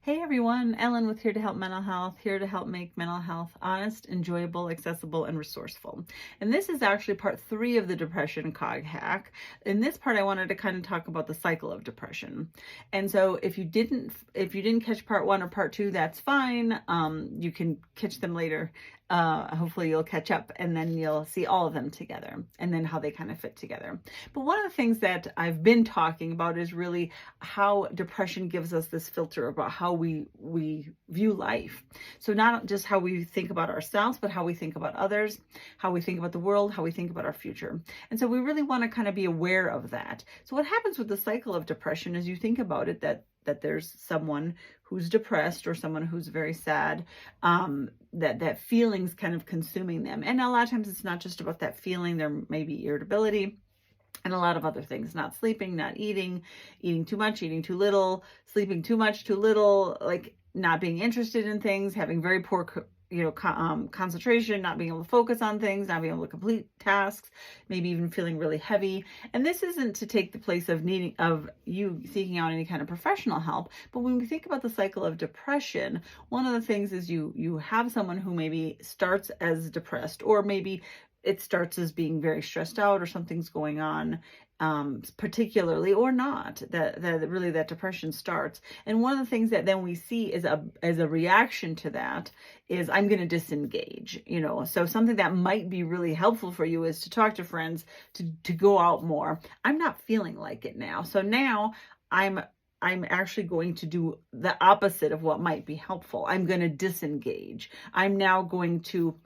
Hey everyone, Ellen with Here to Help Mental Health, here to help make mental health honest, enjoyable, accessible, and resourceful. And this is actually part 3 of the depression cog hack. In this part, I wanted to kind of talk about the cycle of depression. And so if you didn't catch part 1 or part 2, that's fine. You can catch them later. Hopefully you'll catch up and then you'll see all of them together and then how they kind of fit together. But one of the things that I've been talking about is really how depression gives us this filter about how we view life. So not just how we think about ourselves, but how we think about others, how we think about the world, how we think about our future. And so we really want to kind of be aware of that. So what happens with the cycle of depression is you think about it that there's someone who's depressed or someone who's very sad, that feeling's kind of consuming them. And a lot of times it's not just about that feeling. There may be irritability and a lot of other things, not sleeping, not eating, eating too much, eating too little, sleeping too much, too little, like not being interested in things, having very poor concentration, not being able to focus on things, not being able to complete tasks, maybe even feeling really heavy. And this isn't to take the place of you seeking out any kind of professional help. But when we think about the cycle of depression, one of the things is you have someone who maybe starts as depressed, or maybe it starts as being very stressed out or something's going on, particularly, or not, that really that depression starts. And one of the things that then we see is as a reaction to that is I'm going to disengage, so something that might be really helpful for you is to talk to friends, to go out more. I'm not feeling like it now. So now I'm actually going to do the opposite of what might be helpful. I'm going to disengage. I'm now going to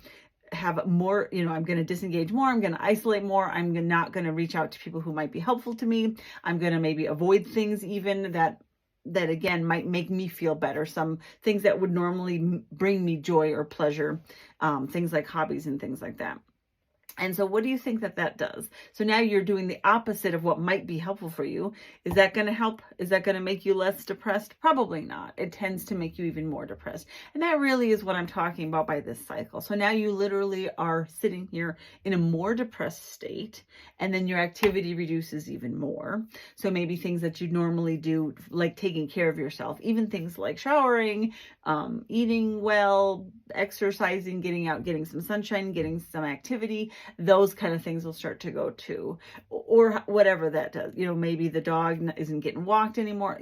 have more, I'm going to disengage more. I'm going to isolate more. I'm not going to reach out to people who might be helpful to me. I'm going to maybe avoid things even that again might make me feel better. Some things that would normally bring me joy or pleasure, things like hobbies and things like that. And so what do you think that does? So now you're doing the opposite of what might be helpful for you. Is that going to help? Is that going to make you less depressed? Probably not. It tends to make you even more depressed. And that really is what I'm talking about by this cycle. So now you literally are sitting here in a more depressed state, and then your activity reduces even more. So maybe things that you normally do, like taking care of yourself, even things like showering, eating well, exercising, getting out, getting some sunshine, getting some activity, those kind of things will start to go too, or whatever that does. Maybe the dog isn't getting walked anymore,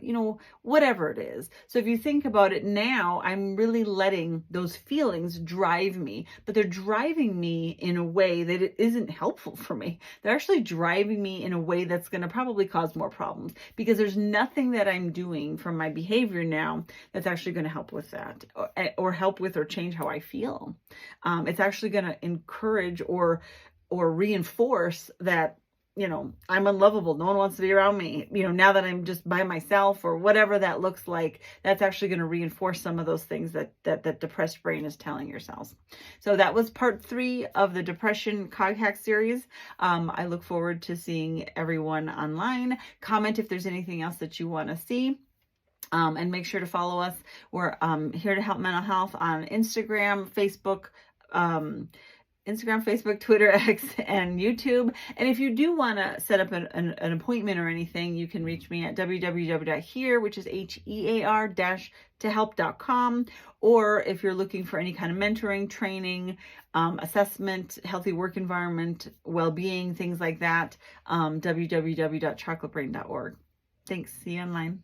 whatever it is. So if you think about it now, I'm really letting those feelings drive me, but they're driving me in a way that it isn't helpful for me. They're actually driving me in a way that's going to probably cause more problems, because there's nothing that I'm doing from my behavior now that's actually going to help with that, or help with or change how I feel. It's actually going to encourage or reinforce that, I'm unlovable. No one wants to be around me. Now that I'm just by myself, or whatever that looks like, that's actually going to reinforce some of those things that depressed brain is telling yourselves. So that was part 3 of the depression cog hack series. I look forward to seeing everyone online. Comment if there's anything else that you want to see. And make sure to follow us. We're Here to Help Mental Health on Instagram, Facebook, Twitter, X, and YouTube. And if you do want to set up an appointment or anything, you can reach me at www.here, which is HEAR to help.com. Or if you're looking for any kind of mentoring, training, assessment, healthy work environment, well-being, things like that, www.chocolatebrain.org. Thanks. See you online.